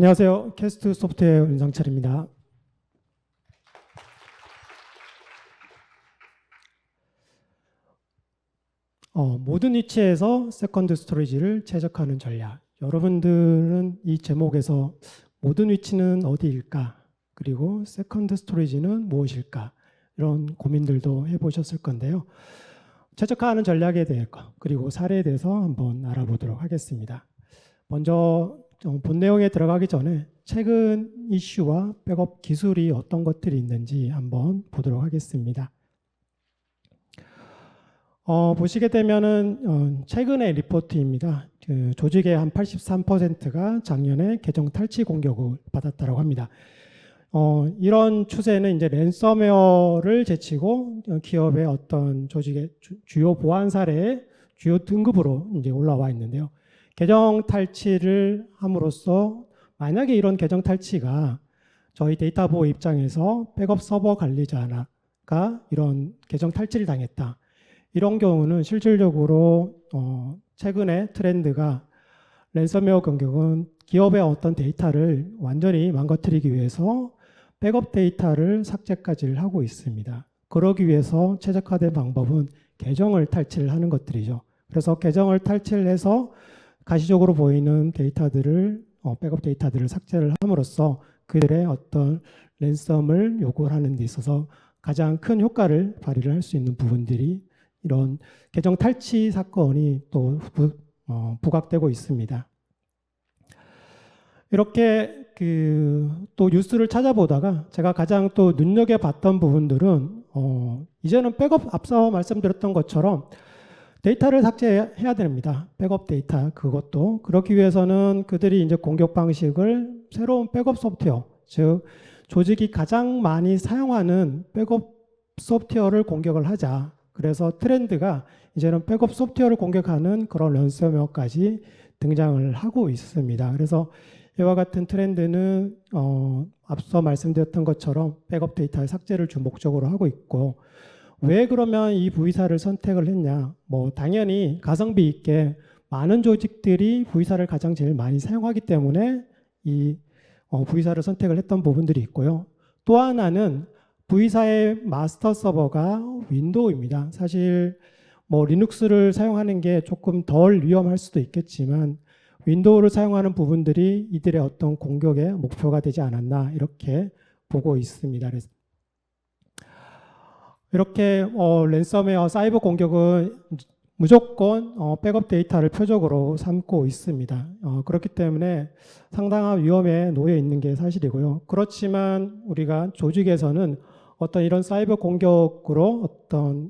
안녕하세요. 캐스트 소프트웨어 윤상철입니다. 모든 위치에서 세컨드 스토리지를 최적화하는 전략. 여러분들은 이 제목에서 모든 위치는 어디일까? 그리고 세컨드 스토리지는 무엇일까? 이런 고민들도 해보셨을 건데요. 최적화하는 전략에 대해 그리고 사례에 대해서 한번 알아보도록 하겠습니다. 먼저 본 내용에 들어가기 전에 최근 이슈와 백업 기술이 어떤 것들이 있는지 한번 보도록 하겠습니다. 보시게 되면은 최근의 리포트입니다. 조직의 한 83%가 작년에 계정 탈취 공격을 받았다고 합니다. 이런 추세는 이제 랜섬웨어를 제치고 기업의 어떤 조직의 주요 보안 사례의 주요 등급으로 이제 올라와 있는데요. 계정 탈취를 함으로써 만약에 이런 계정 탈취가 저희 데이터 보호 입장에서 백업 서버 관리자가 이런 계정 탈취를 당했다. 이런 경우는 실질적으로 최근에 트렌드가 랜섬웨어 공격은 기업의 어떤 데이터를 완전히 망가뜨리기 위해서 백업 데이터를 삭제까지 하고 있습니다. 그러기 위해서 최적화된 방법은 계정을 탈취를 하는 것들이죠. 그래서 계정을 탈취를 해서 가시적으로 보이는 데이터들을 백업 데이터들을 삭제를 함으로써 그들의 어떤 랜섬을 요구하는 데 있어서 가장 큰 효과를 발휘를 할 수 있는 부분들이 이런 계정 탈취 사건이 또 부각되고 있습니다. 이렇게 또 뉴스를 찾아보다가 제가 가장 또 눈여겨봤던 부분들은 이제는 백업 앞서 말씀드렸던 것처럼 데이터를 삭제해야 됩니다. 백업 데이터 그것도 그렇기 위해서는 그들이 이제 공격 방식을 새로운 백업 소프트웨어 즉 조직이 가장 많이 사용하는 백업 소프트웨어를 공격을 하자. 그래서 트렌드가 이제는 백업 소프트웨어를 공격하는 그런 랜섬웨어까지 등장을 하고 있습니다. 그래서 이와 같은 트렌드는 앞서 말씀드렸던 것처럼 백업 데이터의 삭제를 주 목적으로 하고 있고 왜 그러면 이 V사를 선택을 했냐? 당연히 가성비 있게 많은 조직들이 V사를 가장 제일 많이 사용하기 때문에 이 V사를 선택을 했던 부분들이 있고요. 또 하나는 V사의 마스터 서버가 윈도우입니다. 사실 리눅스를 사용하는 게 조금 덜 위험할 수도 있겠지만 윈도우를 사용하는 부분들이 이들의 어떤 공격의 목표가 되지 않았나 이렇게 보고 있습니다. 그래서 이렇게 랜섬웨어 사이버 공격은 무조건 백업 데이터를 표적으로 삼고 있습니다. 그렇기 때문에 상당한 위험에 놓여 있는 게 사실이고요. 그렇지만 우리가 조직에서는 어떤 이런 사이버 공격으로 어떤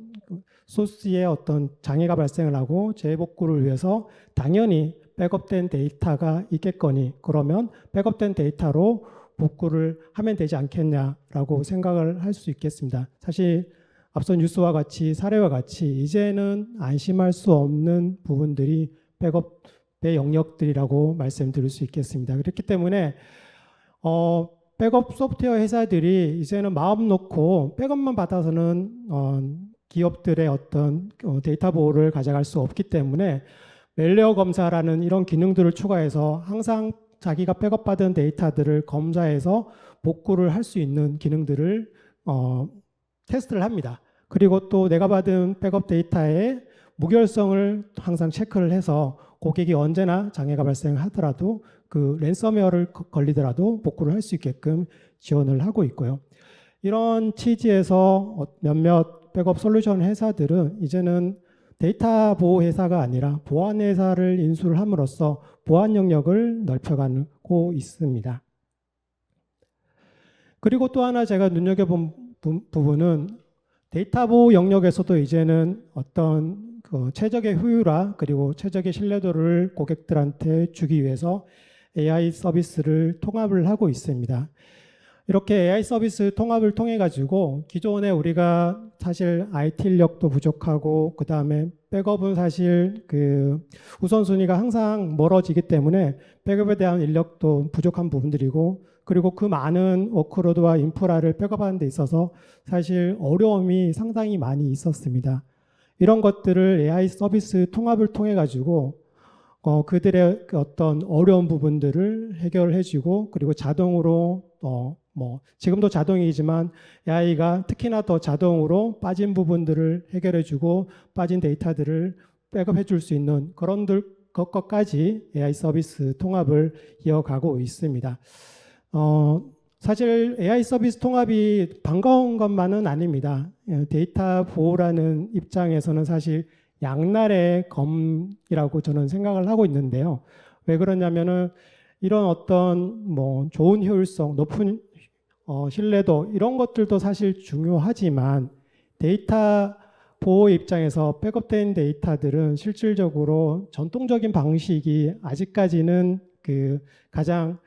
소스에 어떤 장애가 발생을 하고 재복구를 위해서 당연히 백업된 데이터가 있겠거니 그러면 백업된 데이터로 복구를 하면 되지 않겠냐라고 생각을 할 수 있겠습니다. 사실 앞선 뉴스와 같이 사례와 같이 이제는 안심할 수 없는 부분들이 백업의 영역들이라고 말씀드릴 수 있겠습니다. 그렇기 때문에 백업 소프트웨어 회사들이 이제는 마음 놓고 백업만 받아서는 기업들의 어떤 데이터 보호를 가져갈 수 없기 때문에 멜웨어 검사라는 이런 기능들을 추가해서 항상 자기가 백업받은 데이터들을 검사해서 복구를 할 수 있는 기능들을 테스트를 합니다. 그리고 또 내가 받은 백업 데이터의 무결성을 항상 체크를 해서 고객이 언제나 장애가 발생하더라도 그 랜섬웨어를 걸리더라도 복구를 할 수 있게끔 지원을 하고 있고요. 이런 취지에서 몇몇 백업 솔루션 회사들은 이제는 데이터 보호 회사가 아니라 보안 회사를 인수를 함으로써 보안 영역을 넓혀가고 있습니다. 그리고 또 하나 제가 눈여겨본 부분은 데이터 보호 영역에서도 이제는 어떤 최적의 효율화 그리고 최적의 신뢰도를 고객들한테 주기 위해서 AI 서비스를 통합을 하고 있습니다. 이렇게 AI 서비스 통합을 통해 가지고 기존에 우리가 사실 IT 인력도 부족하고 그 다음에 백업은 사실 우선순위가 항상 멀어지기 때문에 백업에 대한 인력도 부족한 부분들이고 그리고 그 많은 워크로드와 인프라를 백업하는 데 있어서 사실 어려움이 상당히 많이 있었습니다. 이런 것들을 AI 서비스 통합을 통해 가지고 그들의 그 어떤 어려운 부분들을 해결해주고 그리고 자동으로 지금도 자동이지만 AI가 특히나 더 자동으로 빠진 부분들을 해결해주고 빠진 데이터들을 백업해줄 수 있는 그런 것까지 AI 서비스 통합을 이어가고 있습니다. 사실 AI 서비스 통합이 반가운 것만은 아닙니다. 데이터 보호라는 입장에서는 사실 양날의 검이라고 저는 생각을 하고 있는데요. 왜 그러냐면은 이런 어떤 좋은 효율성, 높은 신뢰도 이런 것들도 사실 중요하지만 데이터 보호 입장에서 백업된 데이터들은 실질적으로 전통적인 방식이 아직까지는 그 가장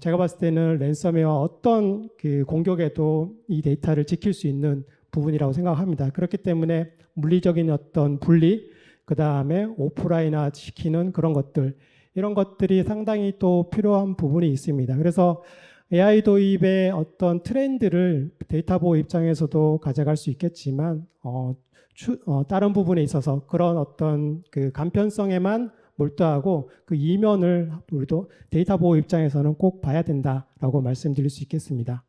제가 봤을 때는 랜섬웨어와 어떤 그 공격에도 이 데이터를 지킬 수 있는 부분이라고 생각합니다. 그렇기 때문에 물리적인 어떤 분리, 그 다음에 오프라인화 시키는 그런 것들, 이런 것들이 상당히 또 필요한 부분이 있습니다. 그래서 AI 도입의 어떤 트렌드를 데이터 보호 입장에서도 가져갈 수 있겠지만, 다른 부분에 있어서 그런 어떤 그 간편성에만 몰두하고 그 이면을 우리도 데이터 보호 입장에서는 꼭 봐야 된다라고 말씀드릴 수 있겠습니다.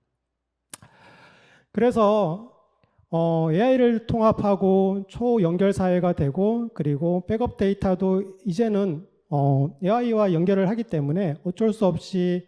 그래서 AI를 통합하고 초연결 사회가 되고 그리고 백업 데이터도 이제는 AI와 연결을 하기 때문에 어쩔 수 없이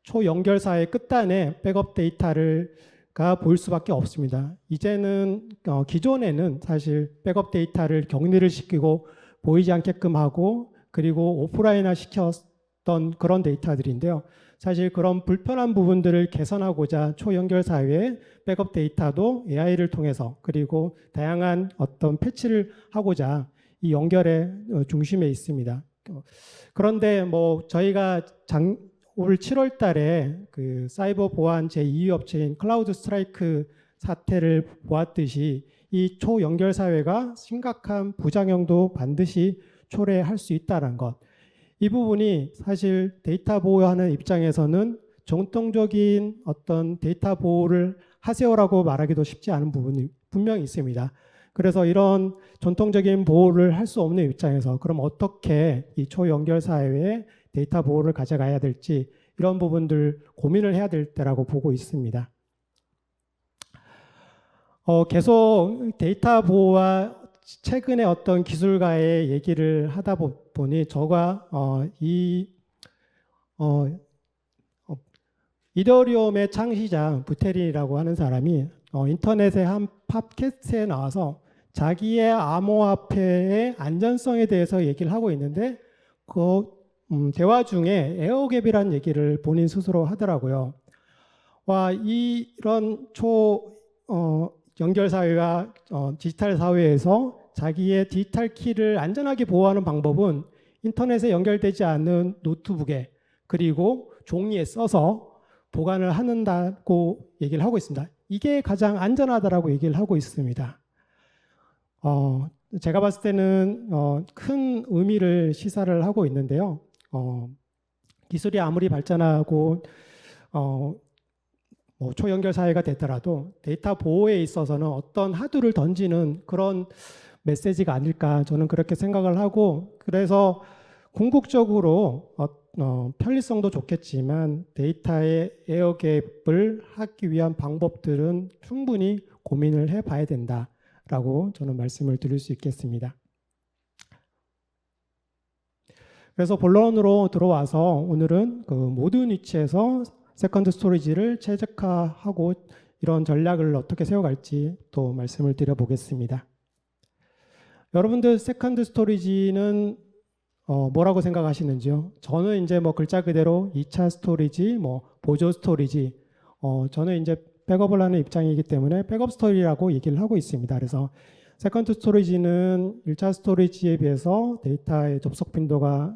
초연결 사회 끝단에 백업 데이터가 보일 수밖에 없습니다. 이제는 기존에는 사실 백업 데이터를 격리를 시키고 보이지 않게끔 하고 그리고 오프라인화 시켰던 그런 데이터들인데요. 사실 그런 불편한 부분들을 개선하고자 초연결 사회의 백업 데이터도 AI를 통해서 그리고 다양한 어떤 패치를 하고자 이 연결의 중심에 있습니다. 그런데 저희가 올 7월 달에 그 사이버 보안 제2위 업체인 클라우드 스트라이크 사태를 보았듯이 이 초연결 사회가 심각한 부작용도 반드시 초래할 수 있다는 것. 이 부분이 사실 데이터 보호하는 입장에서는 전통적인 어떤 데이터 보호를 하세요라고 말하기도 쉽지 않은 부분이 분명히 있습니다. 그래서 이런 전통적인 보호를 할 수 없는 입장에서 그럼 어떻게 이 초연결 사회에 데이터 보호를 가져가야 될지 이런 부분들 고민을 해야 될 때라고 보고 있습니다. 계속 데이터 보호와 최근에 어떤 기술가의 얘기를 하다 보니 저가 이더리움의 창시자 부테린이라고 하는 사람이 인터넷의 한 팟캐스트에 나와서 자기의 암호화폐의 안전성에 대해서 얘기를 하고 있는데 그 대화 중에 에어갭이라는 얘기를 본인 스스로 하더라고요. 이런 연결 사회와 디지털 사회에서 자기의 디지털 키를 안전하게 보호하는 방법은 인터넷에 연결되지 않는 노트북에 그리고 종이에 써서 보관을 한다고 얘기를 하고 있습니다. 이게 가장 안전하다라고 얘기를 하고 있습니다. 제가 봤을 때는 큰 의미를 시사를 하고 있는데요. 기술이 아무리 발전하고 초연결 사회가 되더라도 데이터 보호에 있어서는 어떤 하두를 던지는 그런 메시지가 아닐까 저는 그렇게 생각을 하고 그래서 궁극적으로 편리성도 좋겠지만 데이터의 에어갭을 하기 위한 방법들은 충분히 고민을 해봐야 된다라고 저는 말씀을 드릴 수 있겠습니다. 그래서 본론으로 들어와서 오늘은 그 모든 위치에서 세컨드 스토리지를 최적화하고 이런 전략을 어떻게 세워갈지 또 말씀을 드려보겠습니다. 여러분들 세컨드 스토리지는 뭐라고 생각하시는지요? 저는 이제 글자 그대로 2차 스토리지, 보조 스토리지, 저는 이제 백업을 하는 입장이기 때문에 백업 스토리라고 얘기를 하고 있습니다. 그래서 세컨드 스토리지는 1차 스토리지에 비해서 데이터의 접속 빈도가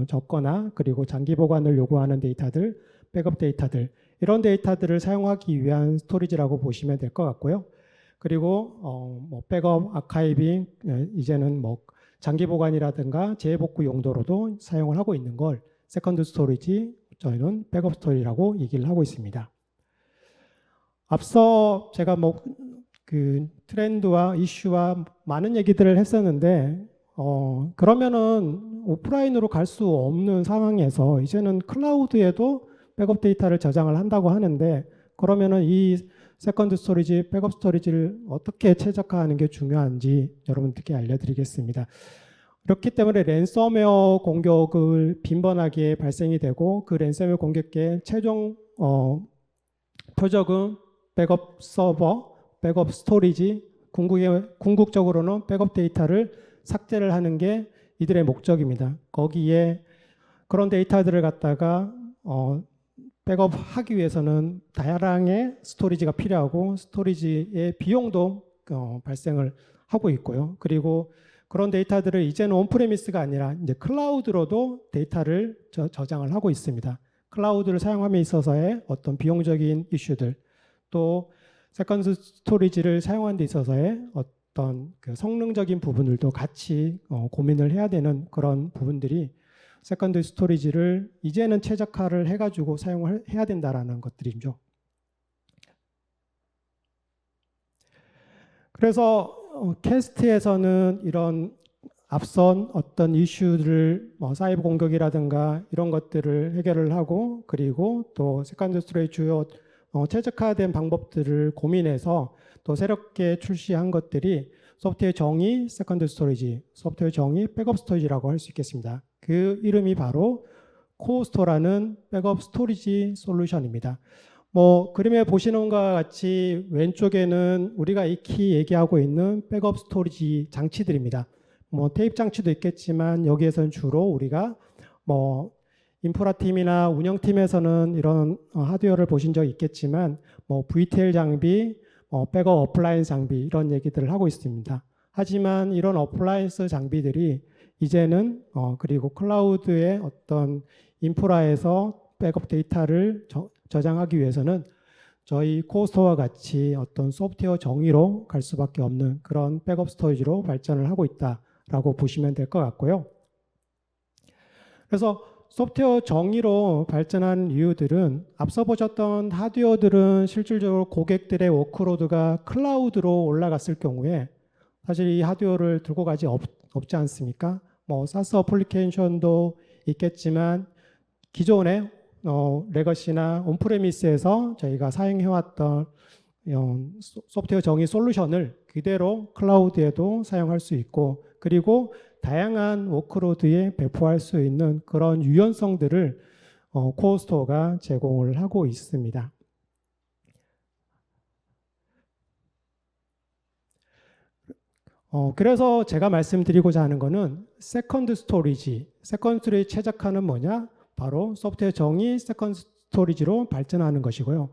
적거나 그리고 장기 보관을 요구하는 데이터들, 백업 데이터들 이런 데이터들을 사용하기 위한 스토리지라고 보시면 될 것 같고요. 그리고 백업, 아카이빙 이제는 장기 보관이라든가 재복구 용도로도 사용을 하고 있는 걸 세컨드 스토리지 저희는 백업 스토리라고 얘기를 하고 있습니다. 앞서 제가 그 트렌드와 이슈와 많은 얘기들을 했었는데 그러면은 오프라인으로 갈 수 없는 상황에서 이제는 클라우드에도 백업 데이터를 저장을 한다고 하는데, 그러면은 이 세컨드 스토리지, 백업 스토리지를 어떻게 최적화하는 게 중요한지 여러분들께 알려드리겠습니다. 그렇기 때문에 랜섬웨어 공격을 빈번하게 발생이 되고, 그 랜섬웨어 공격의 최종 표적은 백업 서버, 백업 스토리지, 궁극적으로는 백업 데이터를 삭제를 하는 게 이들의 목적입니다. 거기에 그런 데이터들을 갖다가 백업하기 위해서는 다양한 스토리지가 필요하고, 스토리지의 비용도 발생을 하고 있고요. 그리고 그런 데이터들을 이제는 온프레미스가 아니라 이제 클라우드로도 데이터를 저장을 하고 있습니다. 클라우드를 사용함에 있어서의 어떤 비용적인 이슈들, 또 세컨드 스토리지를 사용하는 데 있어서의 어떤 그 성능적인 부분들도 같이 고민을 해야 되는 그런 부분들이 세컨드 스토리지를 이제는 최적화를 해가지고 사용을 해야 된다라는 것들이죠. 그래서 캐스트에서는 이런 앞선 어떤 이슈들을 사이버 공격이라든가 이런 것들을 해결을 하고, 그리고 또 세컨드 스토리지 주요 최적화된 방법들을 고민해서 또 새롭게 출시한 것들이 소프트웨어 정의 세컨드 스토리지, 소프트웨어 정의 백업 스토리지라고 할 수 있겠습니다. 그 이름이 바로 코어스토라는 백업 스토리지 솔루션입니다. 그림에 보시는 것과 같이 왼쪽에는 우리가 익히 얘기하고 있는 백업 스토리지 장치들입니다. 테이프 장치도 있겠지만 여기에서는 주로 우리가 인프라팀이나 운영팀에서는 이런 하드웨어를 보신 적 있겠지만 VTL 장비, 백업 어플라이언스 장비 이런 얘기들을 하고 있습니다. 하지만 이런 어플라이언스 장비들이 이제는 그리고 클라우드의 어떤 인프라에서 백업 데이터를 저장하기 위해서는 저희 코어스토어와 같이 어떤 소프트웨어 정의로 갈 수밖에 없는 그런 백업 스토리지로 발전을 하고 있다라고 보시면 될 것 같고요. 그래서 소프트웨어 정의로 발전한 이유들은 앞서 보셨던 하드웨어들은 실질적으로 고객들의 워크로드가 클라우드로 올라갔을 경우에 사실 이 하드웨어를 들고 가지 없지 않습니까? 사스 어플리케이션도 있겠지만 기존의 레거시나 온프레미스에서 저희가 사용해왔던 소프트웨어 정의 솔루션을 그대로 클라우드에도 사용할 수 있고, 그리고 다양한 워크로드에 배포할 수 있는 그런 유연성들을 코어스토어가 제공을 하고 있습니다. 그래서 제가 말씀드리고자 하는 것은 세컨드 스토리지 최적화는 뭐냐? 바로 소프트웨어 정의 세컨드 스토리지로 발전하는 것이고요.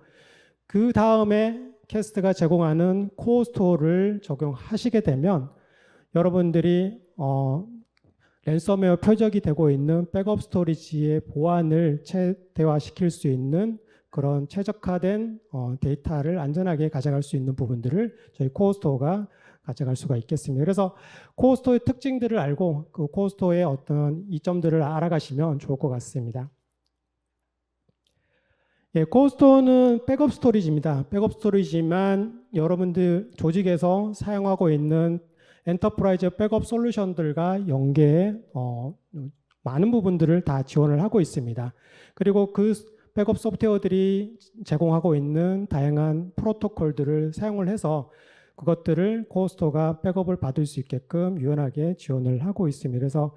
그 다음에 캐스트가 제공하는 코어 스토어를 적용하시게 되면 여러분들이 랜섬웨어 표적이 되고 있는 백업 스토리지의 보안을 최대화시킬 수 있는 그런 최적화된 데이터를 안전하게 가져갈 수 있는 부분들을 저희 코어 스토어가 가져갈 수가 있겠습니다. 그래서 코어 스토어의 특징들을 알고 그 코어 스토어의 어떤 이점들을 알아가시면 좋을 것 같습니다. 코어 스토어는 백업 스토리지입니다. 백업 스토리지만 여러분들 조직에서 사용하고 있는 엔터프라이즈 백업 솔루션들과 연계해 많은 부분들을 다 지원을 하고 있습니다. 그리고 그 백업 소프트웨어들이 제공하고 있는 다양한 프로토콜들을 사용을 해서 그것들을 코어스토어가 백업을 받을 수 있게끔 유연하게 지원을 하고 있습니다. 그래서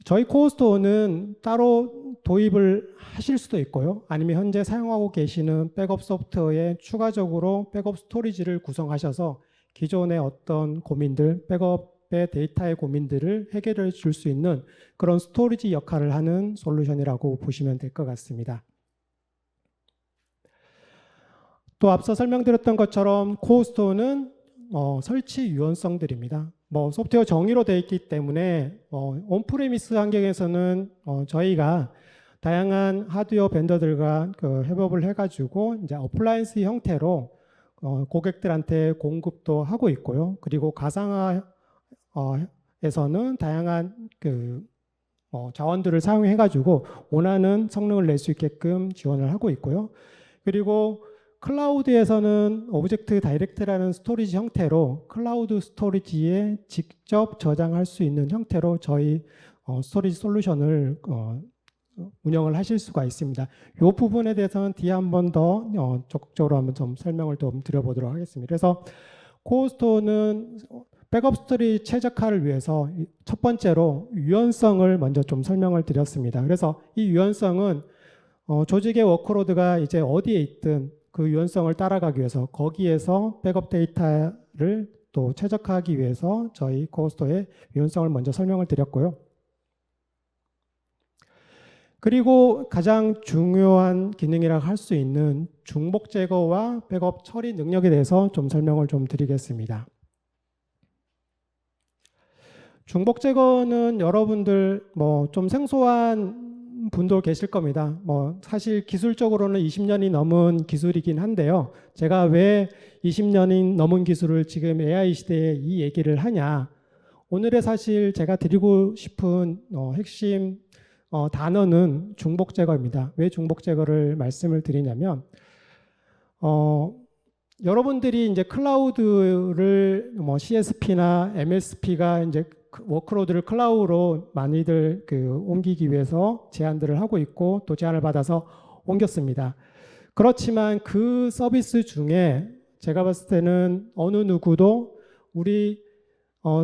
저희 코어스토어는 따로 도입을 하실 수도 있고요. 아니면 현재 사용하고 계시는 백업 소프트웨어에 추가적으로 백업 스토리지를 구성하셔서 기존의 어떤 고민들, 백업의 데이터의 고민들을 해결해 줄 수 있는 그런 스토리지 역할을 하는 솔루션이라고 보시면 될 것 같습니다. 또 앞서 설명드렸던 것처럼 코어스토어는 설치 유연성들입니다. 소프트웨어 정의로 되어 있기 때문에 온프레미스 환경에서는 저희가 다양한 하드웨어 벤더들과 협업을 해가지고 이제 어플라이언스 형태로 고객들한테 공급도 하고 있고요. 그리고 가상화에서는 다양한 자원들을 사용해가지고 원하는 성능을 낼 수 있게끔 지원을 하고 있고요. 그리고 클라우드에서는 오브젝트 다이렉트라는 스토리지 형태로 클라우드 스토리지에 직접 저장할 수 있는 형태로 저희 스토리지 솔루션을 운영을 하실 수가 있습니다. 이 부분에 대해서는 뒤에 한 번 더 적극적으로 한번 좀 설명을 좀 드려보도록 하겠습니다. 그래서 코어스토어는 백업 스토리 최적화를 위해서 첫 번째로 유연성을 먼저 좀 설명을 드렸습니다. 그래서 이 유연성은 조직의 워크로드가 이제 어디에 있든 그 유연성을 따라가기 위해서 거기에서 백업 데이터를 또 최적화하기 위해서 저희 코어스토어의 유연성을 먼저 설명을 드렸고요. 그리고 가장 중요한 기능이라고 할 수 있는 중복 제거와 백업 처리 능력에 대해서 좀 설명을 좀 드리겠습니다. 중복 제거는 여러분들 뭐 좀 생소한 분도 계실 겁니다. 뭐 사실 기술적으로는 20년이 넘은 기술이긴 한데요. 제가 왜 20년이 넘은 기술을 지금 AI 시대에 이 얘기를 하냐? 오늘의 사실 제가 드리고 싶은 핵심 단어는 중복 제거입니다. 왜 중복 제거를 말씀을 드리냐면 여러분들이 이제 클라우드를 뭐 CSP나 MSP가 이제 워크로드를 클라우드로 많이들 옮기기 위해서 제안들을 하고 있고 또 제안을 받아서 옮겼습니다. 그렇지만 그 서비스 중에 제가 봤을 때는 어느 누구도 우리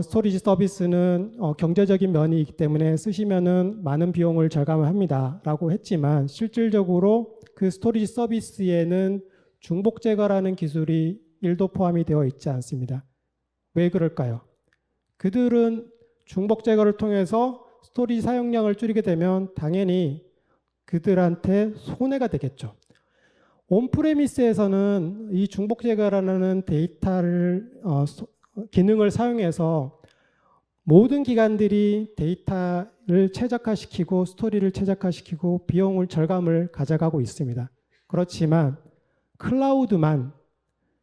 스토리지 서비스는 경제적인 면이 있기 때문에 쓰시면은 많은 비용을 절감을 합니다 라고 했지만 실질적으로 그 스토리지 서비스에는 중복 제거라는 기술이 1도 포함이 되어 있지 않습니다. 왜 그럴까요? 그들은 중복 제거를 통해서 스토리지 사용량을 줄이게 되면 당연히 그들한테 손해가 되겠죠. 온프레미스에서는 이 중복 제거라는 데이터를 기능을 사용해서 모든 기관들이 데이터를 최적화시키고 스토리를 최적화시키고 비용을 절감을 가져가고 있습니다. 그렇지만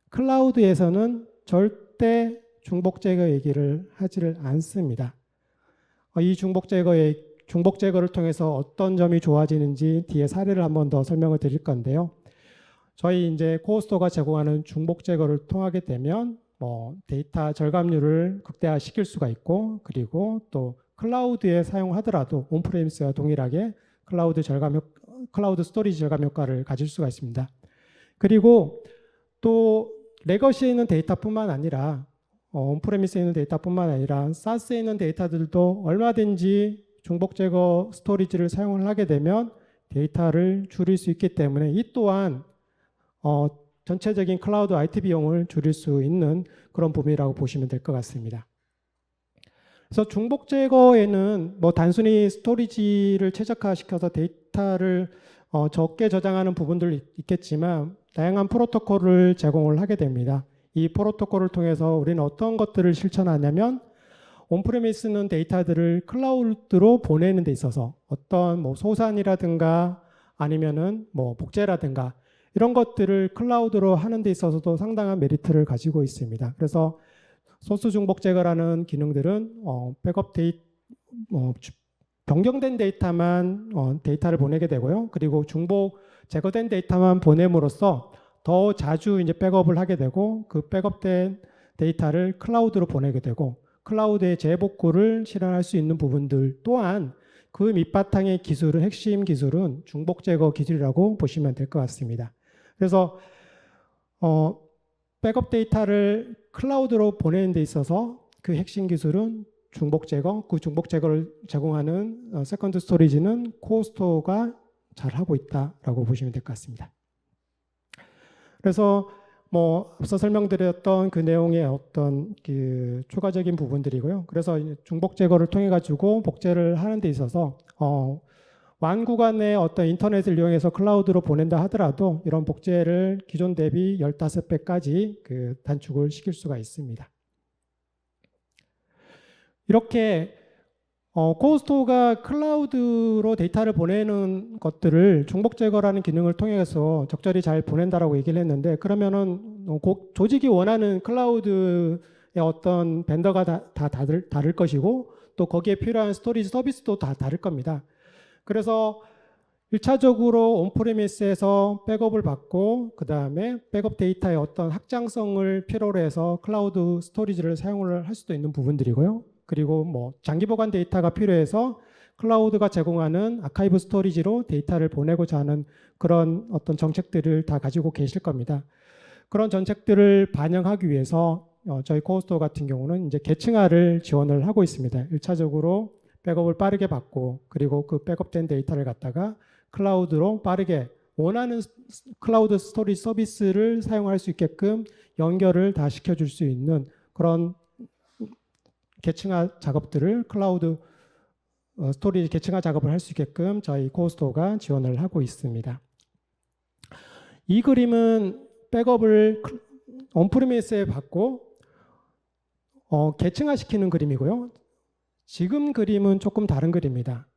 클라우드에서는 절대 중복 제거 얘기를 하지를 않습니다. 이 중복 제거를 통해서 어떤 점이 좋아지는지 뒤에 사례를 한 번 더 설명을 드릴 건데요. 저희 이제 코어스토어가 제공하는 중복 제거를 통하게 되면 데이터 절감률을 극대화시킬 수가 있고 그리고 또 클라우드에 사용하더라도 온프레미스와 동일하게 클라우드 스토리지 절감 효과를 가질 수가 있습니다. 그리고 또 레거시에 있는 데이터뿐만 아니라 온프레미스에 있는 데이터뿐만 아니라 사스에 있는 데이터들도 얼마든지 중복 제거 스토리지를 사용을 하게 되면 데이터를 줄일 수 있기 때문에 이 또한 전체적인 클라우드 IT 비용을 줄일 수 있는 그런 부분이라고 보시면 될 것 같습니다. 그래서 중복 제거에는 뭐 단순히 스토리지를 최적화시켜서 데이터를 적게 저장하는 부분들 있겠지만 다양한 프로토콜을 제공을 하게 됩니다. 이 프로토콜을 통해서 우리는 어떤 것들을 실천하냐면 온프레미스는 데이터들을 클라우드로 보내는 데 있어서 어떤 뭐 소산이라든가 아니면은 뭐 복제라든가 이런 것들을 클라우드로 하는 데 있어서도 상당한 메리트를 가지고 있습니다. 그래서 소스 중복 제거라는 기능들은 백업 변경된 데이터만 데이터를 보내게 되고요. 그리고 중복 제거된 데이터만 보냄으로써 더 자주 이제 백업을 하게 되고 그 백업된 데이터를 클라우드로 보내게 되고 클라우드의 재복구를 실현할 수 있는 부분들 또한 그 밑바탕의 기술은 핵심 기술은 중복 제거 기술이라고 보시면 될 것 같습니다. 그래서 백업 데이터를 클라우드로 보내는 데 있어서 그 핵심 기술은 중복 제거, 그 중복 제거를 제공하는 세컨드 스토리지는 코어스토어가 잘 하고 있다라고 보시면 될 것 같습니다. 그래서 뭐 앞서 설명드렸던 그 내용의 어떤 그 추가적인 부분들이고요. 그래서 중복 제거를 통해 가지고 복제를 하는 데 있어서 완구간의 어떤 인터넷을 이용해서 클라우드로 보낸다 하더라도 이런 복제를 기존 대비 15배까지 그 단축을 시킬 수가 있습니다. 이렇게 코어스토어가 클라우드로 데이터를 보내는 것들을 중복 제거라는 기능을 통해서 적절히 잘 보낸다라고 얘기를 했는데 그러면은 조직이 원하는 클라우드의 어떤 벤더가 다 다를 것이고 또 거기에 필요한 스토리지 서비스도 다 다를 겁니다. 그래서 1차적으로 온프레미스에서 백업을 받고 그 다음에 백업 데이터의 어떤 확장성을 필요로 해서 클라우드 스토리지를 사용을 할 수도 있는 부분들이고요. 그리고 뭐 장기 보관 데이터가 필요해서 클라우드가 제공하는 아카이브 스토리지로 데이터를 보내고자 하는 그런 어떤 정책들을 다 가지고 계실 겁니다. 그런 정책들을 반영하기 위해서 저희 코어스토어 같은 경우는 이제 계층화를 지원을 하고 있습니다. 1차적으로 백업을 빠르게 받고 그리고 그 백업된 데이터를 갖다가 클라우드로 빠르게 원하는 클라우드 스토리지 서비스를 사용할 수 있게끔 연결을 다 시켜줄 수 있는 그런 계층화 작업들을 클라우드 스토리지 계층화 작업을 할 수 있게끔 저희 코어스토어가 지원을 하고 있습니다. 이 그림은 백업을 온프리미스에 받고 계층화 시키는 그림이고요. 지금 그림은 조금 다른 그림입니다.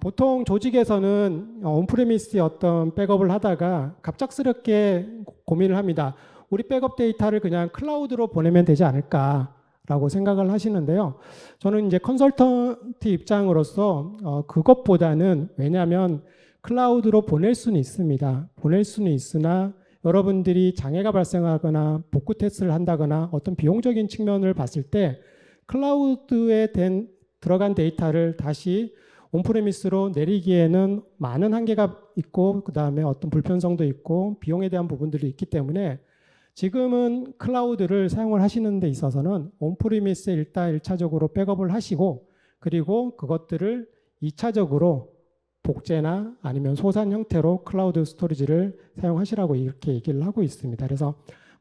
보통 조직에서는 온프리미스의 어떤 백업을 하다가 갑작스럽게 고민을 합니다. 우리 백업 데이터를 그냥 클라우드로 보내면 되지 않을까라고 생각을 하시는데요. 저는 이제 컨설턴트 입장으로서 그것보다는, 왜냐하면 클라우드로 보낼 수는 있습니다. 보낼 수는 있으나 여러분들이 장애가 발생하거나 복구 테스트를 한다거나 어떤 비용적인 측면을 봤을 때 클라우드에 들어간 데이터를 다시 온프레미스로 내리기에는 많은 한계가 있고 그 다음에 어떤 불편성도 있고 비용에 대한 부분들이 있기 때문에 지금은 클라우드를 사용을 하시는 데 있어서는 온프레미스에 일단 1차적으로 백업을 하시고 그리고 그것들을 2차적으로 복제나 아니면 소산 형태로 클라우드 스토리지를 사용하시라고 이렇게 얘기를 하고 있습니다. 그래서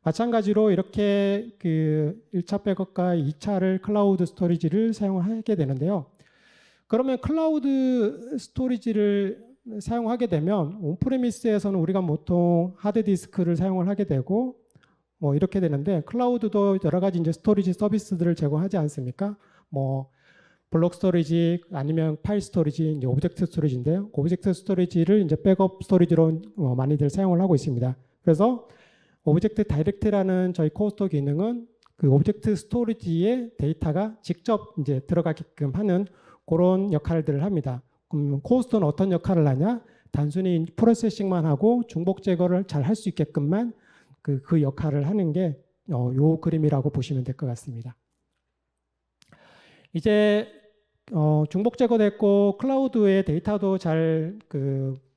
마찬가지로 이렇게 그 1차 백업과 2차를 클라우드 스토리지를 사용을 하게 되는데요. 그러면 클라우드 스토리지를 사용하게 되면 온프레미스에서는 우리가 보통 하드디스크를 사용을 하게 되고 뭐 이렇게 되는데 클라우드도 여러 가지 이제 스토리지 서비스들을 제공하지 않습니까? 뭐 블록 스토리지 아니면 파일 스토리지, 이제 오브젝트 스토리지인데요. 오브젝트 스토리지를 이제 백업 스토리지로 많이들 사용을 하고 있습니다. 그래서 오브젝트 다이렉트라는 저희 코어스토어 기능은 그 오브젝트 스토리지에 데이터가 직접 이제 들어가게끔 하는 그런 역할들을 합니다. 그럼 코어스토어는 어떤 역할을 하냐? 단순히 프로세싱만 하고 중복 제거를 잘 할 수 있게끔만 그 역할을 하는 게 요 그림이라고 보시면 될 것 같습니다. 이제 중복 제거됐고 클라우드의 데이터도 잘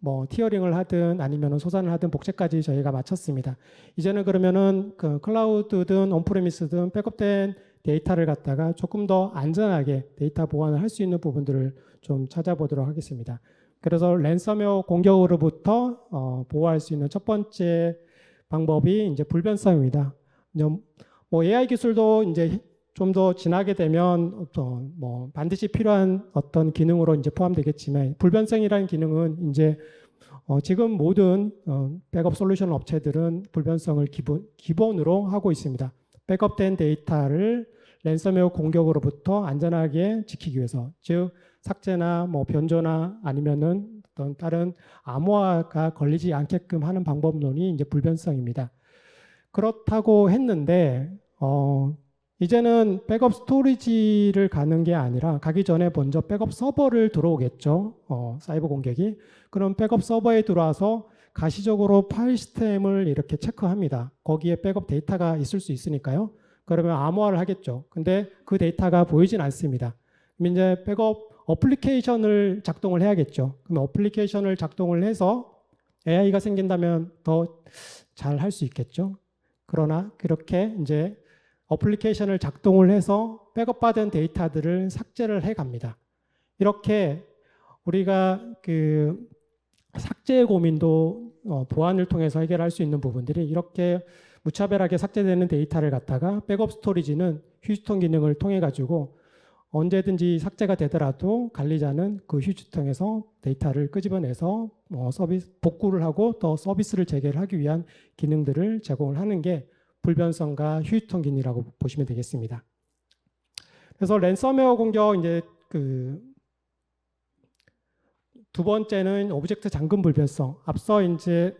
뭐 티어링을 하든 아니면 소산을 하든 복제까지 저희가 마쳤습니다. 이제는 그러면은 그 클라우드든 온프레미스든 백업된 데이터를 갖다가 조금 더 안전하게 데이터 보관을 할 수 있는 부분들을 좀 찾아보도록 하겠습니다. 그래서 랜섬웨어 공격으로부터 보호할 수 있는 첫 번째 방법이 이제 불변성입니다. 뭐 AI 기술도 이제 좀 더 지나게 되면 어떤 뭐 반드시 필요한 어떤 기능으로 이제 포함되겠지만 불변성이라는 기능은 이제 지금 모든 백업 솔루션 업체들은 불변성을 기본으로 하고 있습니다. 백업된 데이터를 랜섬웨어 공격으로부터 안전하게 지키기 위해서, 즉 삭제나 뭐 변조나 아니면은 어떤 다른 암호화가 걸리지 않게끔 하는 방법론이 이제 불변성입니다. 그렇다고 했는데 이제는 백업 스토리지를 가는 게 아니라 가기 전에 먼저 백업 서버를 들어오겠죠. 사이버 공격이. 그럼 백업 서버에 들어와서 가시적으로 파일 시스템을 이렇게 체크합니다. 거기에 백업 데이터가 있을 수 있으니까요. 그러면 암호화를 하겠죠. 근데 그 데이터가 보이진 않습니다. 그럼 이제 백업 어플리케이션을 작동을 해야겠죠. 그럼 어플리케이션을 작동을 해서 AI가 생긴다면 더 잘 할 수 있겠죠. 그러나 그렇게 이제 어플리케이션을 작동을 해서 백업받은 데이터들을 삭제를 해 갑니다. 이렇게 우리가 그 삭제의 고민도 보안을 통해서 해결할 수 있는 부분들이 이렇게 무차별하게 삭제되는 데이터를 갖다가 백업 스토리지는 휴지통 기능을 통해 가지고 언제든지 삭제가 되더라도 관리자는 그 휴지통에서 데이터를 끄집어내서 서비스 복구를 하고 또 서비스를 재개를 하기 위한 기능들을 제공을 하는 게 불변성과 휴지통 기능이라고 보시면 되겠습니다. 그래서 랜섬웨어 공격 이제 두 번째는 오브젝트 잠금 불변성. 앞서 이제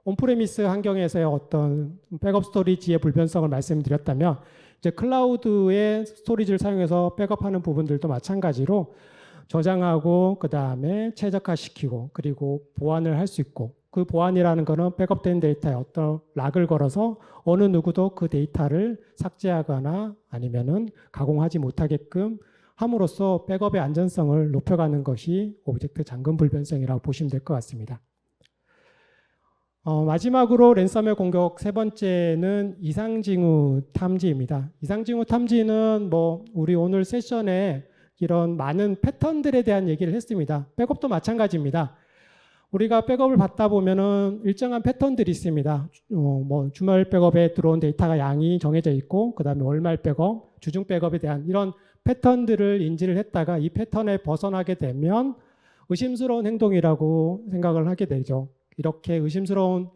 온프레미스 환경에서의 어떤 백업 스토리지의 불변성을 말씀드렸다면 이제 클라우드의 스토리지를 사용해서 백업하는 부분들도 마찬가지로 저장하고 그 다음에 최적화시키고 그리고 보안을 할 수 있고 그 보안이라는 거는 백업된 데이터에 어떤 락을 걸어서 어느 누구도 그 데이터를 삭제하거나 아니면은 가공하지 못하게끔 함으로써 백업의 안전성을 높여가는 것이 오브젝트 잠금 불변성이라고 보시면 될 것 같습니다. 마지막으로 랜섬웨어 공격 세 번째는 이상징후 탐지입니다. 이상징후 탐지는 뭐 우리 오늘 세션에 이런 많은 패턴들에 대한 얘기를 했습니다. 백업도 마찬가지입니다. 우리가 백업을 받다 보면은 일정한 패턴들이 있습니다. 뭐 주말 백업에 들어온 데이터가 양이 정해져 있고, 그 다음에 월말 백업, 주중 백업에 대한 이런 패턴들을 인지를 했다가 이 패턴에 벗어나게 되면 의심스러운 행동이라고 생각을 하게 되죠. 이렇게 의심스러운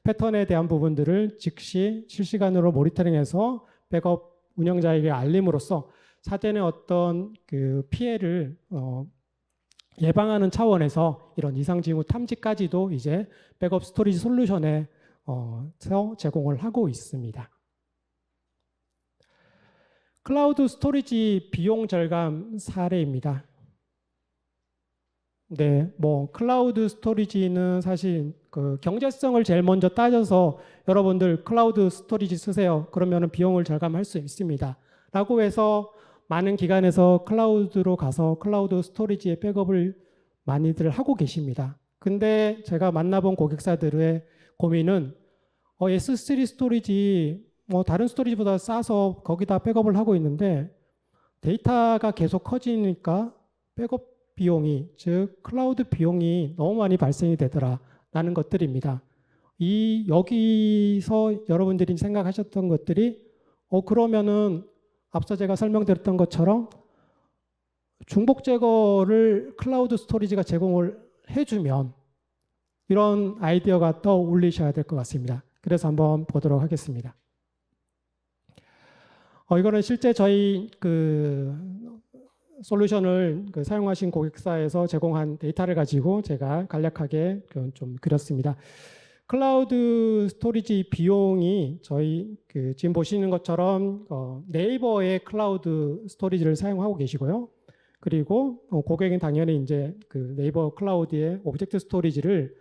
패턴에 대한 부분들을 즉시 실시간으로 모니터링해서 백업 운영자에게 알림으로써 사전에 어떤 그 피해를 예방하는 차원에서 이런 이상징후 탐지까지도 이제 백업 스토리지 솔루션에서 제공을 하고 있습니다. 클라우드 스토리지 비용 절감 사례입니다. 네, 뭐 클라우드 스토리지는 사실 그 경제성을 제일 먼저 따져서 여러분들 클라우드 스토리지 쓰세요. 그러면은 비용을 절감할 수 있습니다. 라고 해서 많은 기관에서 클라우드로 가서 클라우드 스토리지의 백업을 많이들 하고 계십니다. 근데 제가 만나본 고객사들의 고민은 S3 스토리지 뭐 다른 스토리지보다 싸서 거기다 백업을 하고 있는데 데이터가 계속 커지니까 백업 비용이, 즉 클라우드 비용이 너무 많이 발생이 되더라라는 것들입니다. 여기서 여러분들이 생각하셨던 것들이 그러면은 앞서 제가 설명드렸던 것처럼 중복 제거를 클라우드 스토리지가 제공을 해주면 이런 아이디어가 떠올리셔야 될 것 같습니다. 그래서 한번 보도록 하겠습니다. 이거는 실제 저희 그 솔루션을 사용하신 고객사에서 제공한 데이터를 가지고 제가 간략하게 좀 그렸습니다. 클라우드 스토리지 비용이 저희 지금 보시는 것처럼 네이버의 클라우드 스토리지를 사용하고 계시고요. 그리고 고객은 당연히 이제 그 네이버 클라우드의 오브젝트 스토리지를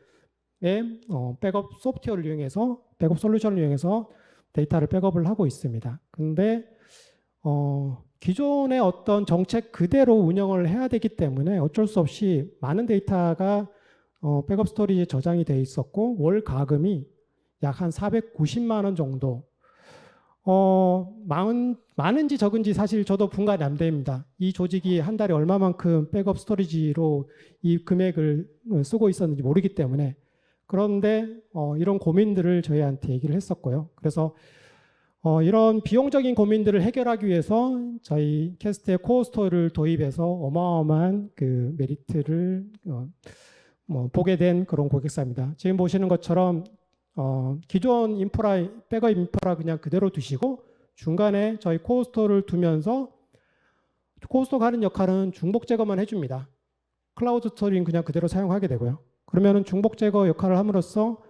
백업 소프트웨어를 이용해서 백업 솔루션을 이용해서 데이터를 백업을 하고 있습니다. 근데 기존의 어떤 정책 그대로 운영을 해야 되기 때문에 어쩔 수 없이 많은 데이터가 백업 스토리지에 저장이 돼 있었고 월 가금이 약 한 490만 원 정도. 많은지 적은지 사실 저도 분간이 안 됩니다. 이 조직이 한 달에 얼마만큼 백업 스토리지로 이 금액을 쓰고 있었는지 모르기 때문에. 그런데 이런 고민들을 저희한테 얘기를 했었고요. 그래서 이런 비용적인 고민들을 해결하기 위해서 저희 캐스트의 코어 스토어를 도입해서 어마어마한 그 메리트를 보게 된 그런 고객사입니다. 지금 보시는 것처럼 기존 인프라, 백업 인프라 그냥 그대로 두시고 중간에 저희 코어 스토어를 두면서 코어 스토어가 하는 역할은 중복 제거만 해줍니다. 클라우드 스토리는 그냥 그대로 사용하게 되고요. 그러면은 중복 제거 역할을 함으로써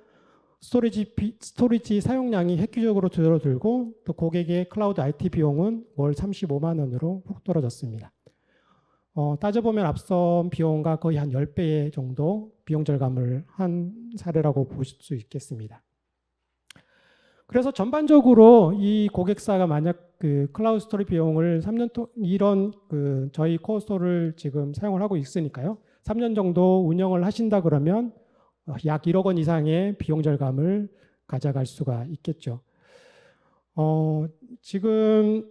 스토리지 사용량이 획기적으로 줄어들고 또 고객의 클라우드 IT 비용은 월 35만 원으로 훅 떨어졌습니다. 따져보면 앞선 비용과 거의 한 10배 정도 비용 절감을 한 사례라고 보실 수 있겠습니다. 그래서 전반적으로 이 고객사가 만약 그 클라우드 스토리 비용을 3년 동안 이런 저희 코어 스토어를 지금 사용을 하고 있으니까요. 3년 정도 운영을 하신다 그러면 약 1억 원 이상의 비용 절감을 가져갈 수가 있겠죠. 지금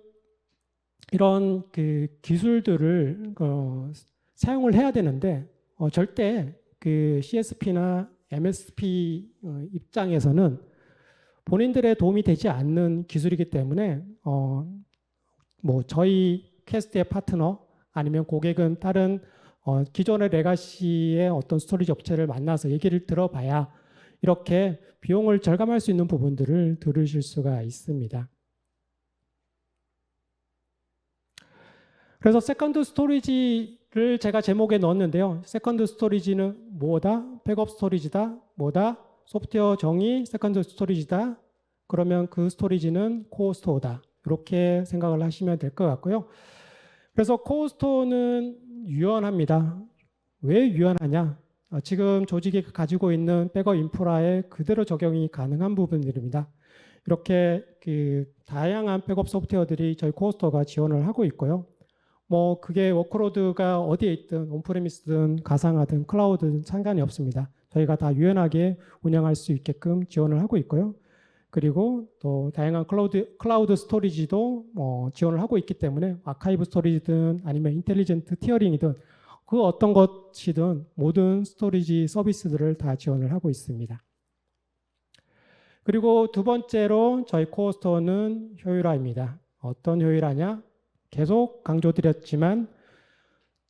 이런 그 기술들을 사용을 해야 되는데 절대 그 CSP나 MSP 입장에서는 본인들의 도움이 되지 않는 기술이기 때문에 뭐 저희 퀘스트의 파트너 아니면 고객은 다른 기존의 레가시의 어떤 스토리지 업체를 만나서 얘기를 들어봐야 이렇게 비용을 절감할 수 있는 부분들을 들으실 수가 있습니다. 그래서 세컨드 스토리지를 제가 제목에 넣었는데요. 세컨드 스토리지는 뭐다? 백업 스토리지다. 뭐다? 소프트웨어 정의 세컨드 스토리지다. 그러면 그 스토리지는 코어 스토어다. 이렇게 생각을 하시면 될 것 같고요. 그래서 코어 스토어는 유연합니다. 왜 유연하냐? 지금 조직이 가지고 있는 백업 인프라에 그대로 적용이 가능한 부분들입니다. 이렇게 그 다양한 백업 소프트웨어들이 저희 코어스토어가 지원을 하고 있고요. 뭐 그게 워크로드가 어디에 있든 온프레미스든 가상화든 클라우드든 상관이 없습니다. 저희가 다 유연하게 운영할 수 있게끔 지원을 하고 있고요. 그리고 또 다양한 클라우드 스토리지도 지원을 하고 있기 때문에 아카이브 스토리지든 아니면 인텔리전트 티어링이든 그 어떤 것이든 모든 스토리지 서비스들을 다 지원을 하고 있습니다. 그리고 두 번째로 저희 코어 스토어는 효율화입니다. 어떤 효율화냐? 계속 강조드렸지만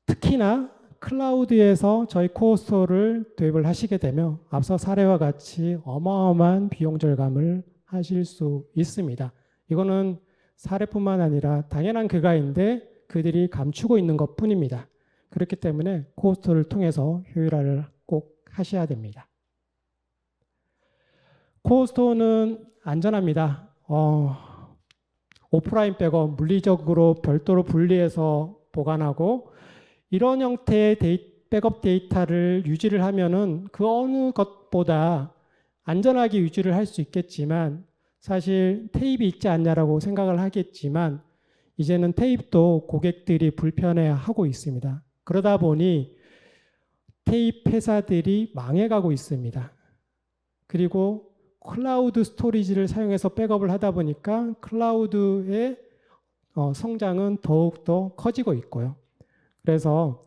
특히나 클라우드에서 저희 코어 스토어를 도입을 하시게 되면 앞서 사례와 같이 어마어마한 비용 절감을 하실 수 있습니다. 이거는 사례뿐만 아니라 당연한 그가인데 그들이 감추고 있는 것뿐입니다. 그렇기 때문에 코어 스토어를 통해서 효율화를 꼭 하셔야 됩니다. 코어 스토어는 안전합니다. 오프라인 백업 물리적으로 별도로 분리해서 보관하고 이런 형태의 백업 데이터를 유지를 하면은 그 어느 것보다 안전하게 유지를 할 수 있겠지만 사실 테이프 있지 않냐라고 생각을 하겠지만 이제는 테이프도 고객들이 불편해하고 있습니다. 그러다 보니 테이프 회사들이 망해가고 있습니다. 그리고 클라우드 스토리지를 사용해서 백업을 하다 보니까 클라우드의 성장은 더욱더 커지고 있고요. 그래서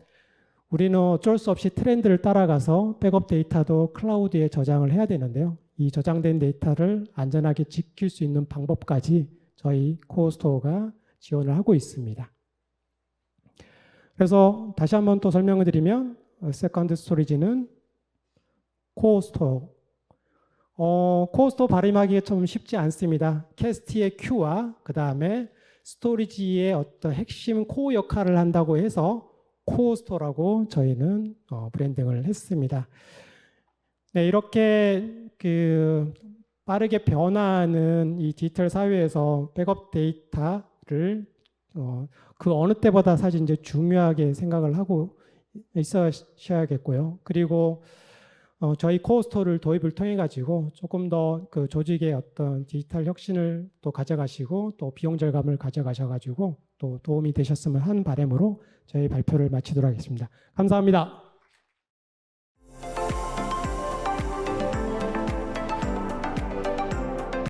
우리는 어쩔 수 없이 트렌드를 따라가서 백업 데이터도 클라우드에 저장을 해야 되는데요. 이 저장된 데이터를 안전하게 지킬 수 있는 방법까지 저희 코어 스토어가 지원을 하고 있습니다. 그래서 다시 한번 또 설명을 드리면 세컨드 스토리지는 코어 스토어. 코어 스토어 발음하기가 좀 쉽지 않습니다. 캐스트의 Q와 그 다음에 스토리지의 어떤 핵심 코어 역할을 한다고 해서 코어 스토어라고 저희는 브랜딩을 했습니다. 네, 이렇게 빠르게 변화하는 이 디지털 사회에서 백업 데이터를 그 어느 때보다 사실 이제 중요하게 생각을 하고 있으셔야겠고요. 그리고 저희 코어 스토어를 도입을 통해 가지고 조금 더 그 조직의 어떤 디지털 혁신을 또 가져가시고 또 비용 절감을 가져가셔 가지고 또 도움이 되셨으면 하는 바람으로 저희 발표를 마치도록 하겠습니다. 감사합니다.